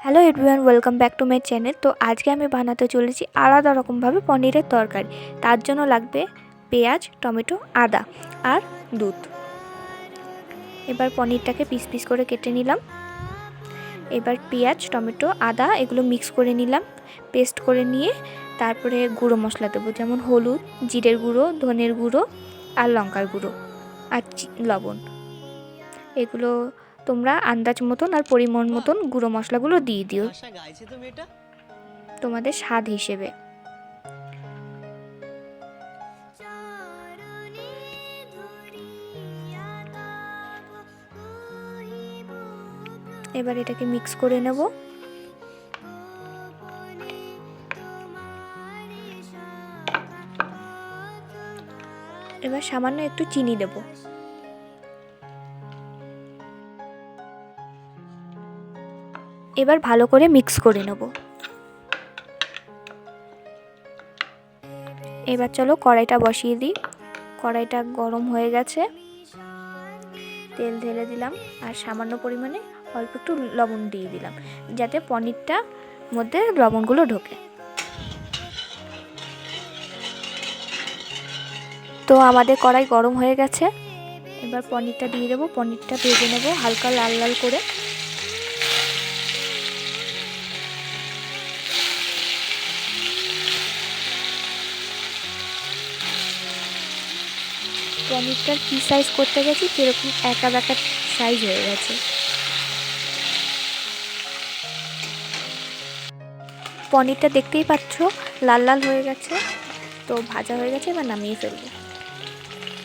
Hello everyone, welcome back to my channel. তো আজকে আমি বানাতে চলেছি আলাদা রকমভাবে পনিরের তরকারি। তার জন্য লাগবে পেঁয়াজ, টমেটো, আদা আর দুধ। এবার পনিরটাকে পিস পিস করে কেটে নিলাম। এবার পেঁয়াজ, টমেটো, আদা এগুলো মিক্স করে নিলাম, পেস্ট করে নিয়ে তারপরে গুঁড়ো মশলা দেবো, যেমন হলুদ, জিরের গুঁড়ো, ধনের গুঁড়ো আর লঙ্কার গুঁড়ো আর লবণ। এগুলো তোমরা আন্দাজ মতন আর পরিমাণ মতন গুঁড়ো মশলাগুলো দিয়ে দিও তোমাদের স্বাদ হিসেবে। এবার এটাকে মিক্স করে নেব। এবার সামান্য একটু চিনি দেব। এবার ভালো করে মিক্স করে নেব। এবার চলো কড়াইটা বসিয়ে দিই। কড়াইটা গরম হয়ে গেছে, তেল ঢেলে দিলাম আর সামান্য পরিমাণে অল্প একটু লবণ দিয়ে দিলাম, যাতে পনিরটার মধ্যে লবণগুলো ঢোকে। তো আমাদের কড়াই গরম হয়ে গেছে, এবার পনিরটা দিয়ে দেবো। পনিরটা ভেজে নেব হালকা লাল লাল করে। পনিরটার কী সাইজ করতে গেছি সেরকম একা বেঁকা সাইজ হয়ে গেছে। পনিরটা দেখতেই পাচ্ছ লাল লাল হয়ে গেছে, তো ভাজা হয়ে গেছে। এবার নামিয়ে ফেলবো।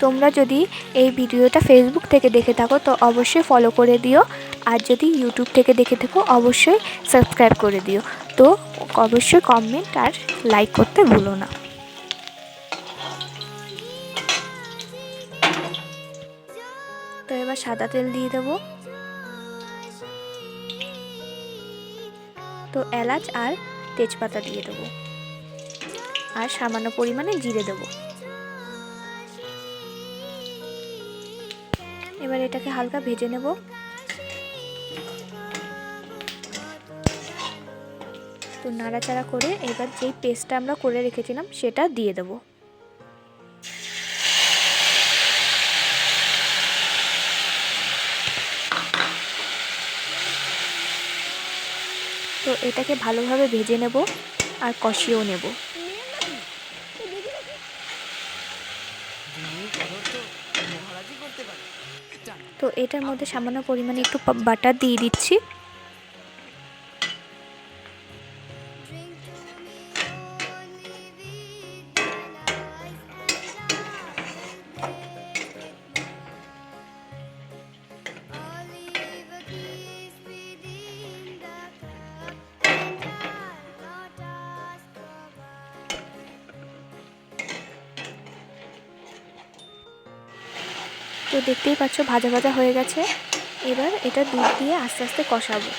তোমরা যদি এই ভিডিওটা ফেসবুক থেকে দেখে থাকো তো অবশ্যই ফলো করে দিও, আর যদি ইউটিউব থেকে দেখে থাকো অবশ্যই সাবস্ক্রাইব করে দিও। তো অবশ্যই কমেন্ট আর লাইক করতে ভুলো না। তো এবার সাদা তেল দিয়ে দেবো। তো এলাচ আর তেজপাতা দিয়ে দেবো আর সামান্য পরিমাণে জিরে দেবো। এবার এটাকে হালকা ভেজে নেব। তো নাড়াচাড়া করে এবার যেই পেস্টটা আমরা করে রেখেছিলাম সেটা দিয়ে দেবো। তো এটাকে ভালোভাবে ভেজে নেব আর কষিয়েও নেব। তো এটার মধ্যে সামান্য পরিমাণে একটু বাটার দিয়ে দিচ্ছি। তো দেখতেই পাচ্ছ ভাজা ভাজা হয়ে গেছে। এবার এটা দুধ দিয়ে আস্তে আস্তে কষাবো।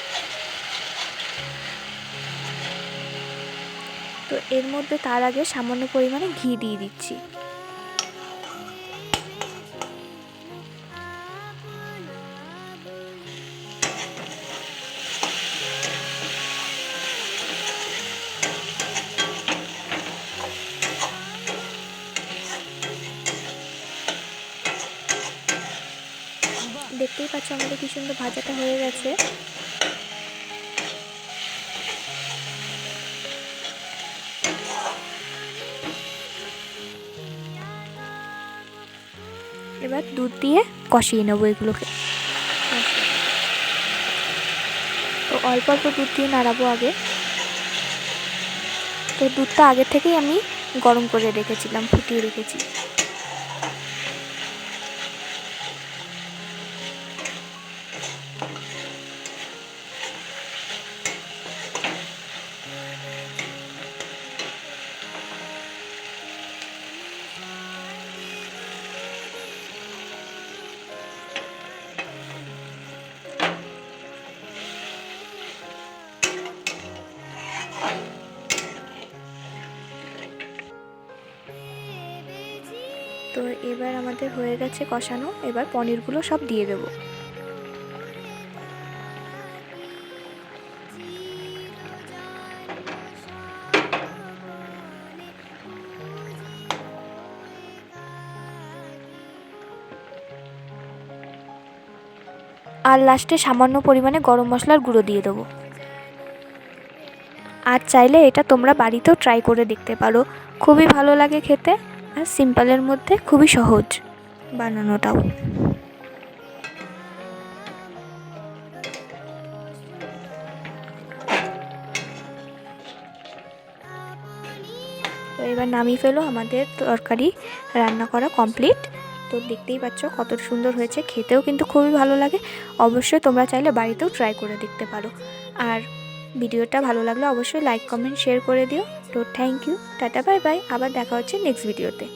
তো এর মধ্যে তার আগে সামান্য পরিমাণে ঘি দিয়ে দিচ্ছি। দেখতেই পাচ্ছ আমাদের কি সুন্দর ভাজাটা হয়ে গেছে। এবার দুধ দিয়ে কষিয়ে নেবো এগুলোকে। তো অল্প অল্প দুধ দিয়ে নাড়াবো আগে। তো দুধটা আগে থেকেই আমি গরম করে রেখেছিলাম, ফুটিয়ে রেখেছি। তো এবার আমাদের হয়ে গেছে কষানো। এবার পনিরগুলো সব দিয়ে দেবো। আর লাস্টে সামান্য পরিমাণে গরম মশলার গুঁড়ো দিয়ে দেবো। আর চাইলে এটা তোমরা বাড়িতেও ট্রাই করে দেখতে পারো, খুবই ভালো লাগে খেতে আর সিম্পলের মধ্যে খুবই সহজ বানানোটাও। তো এবার নামিয়ে ফেলো, আমাদের তরকারি রান্না করা কমপ্লিট। তো দেখতেই পাচ্ছ কত সুন্দর হয়েছে, খেতেও কিন্তু খুবই ভালো লাগে। অবশ্যই তোমরা চাইলে বাড়িতেও ট্রাই করে দেখতে পারো। আর ভিডিওটা ভালো লাগলে অবশ্যই লাইক কমেন্ট শেয়ার করে দিও। তো thank you, tata bye bye, আবার দেখা হচ্ছে নেক্সট ভিডিওতে।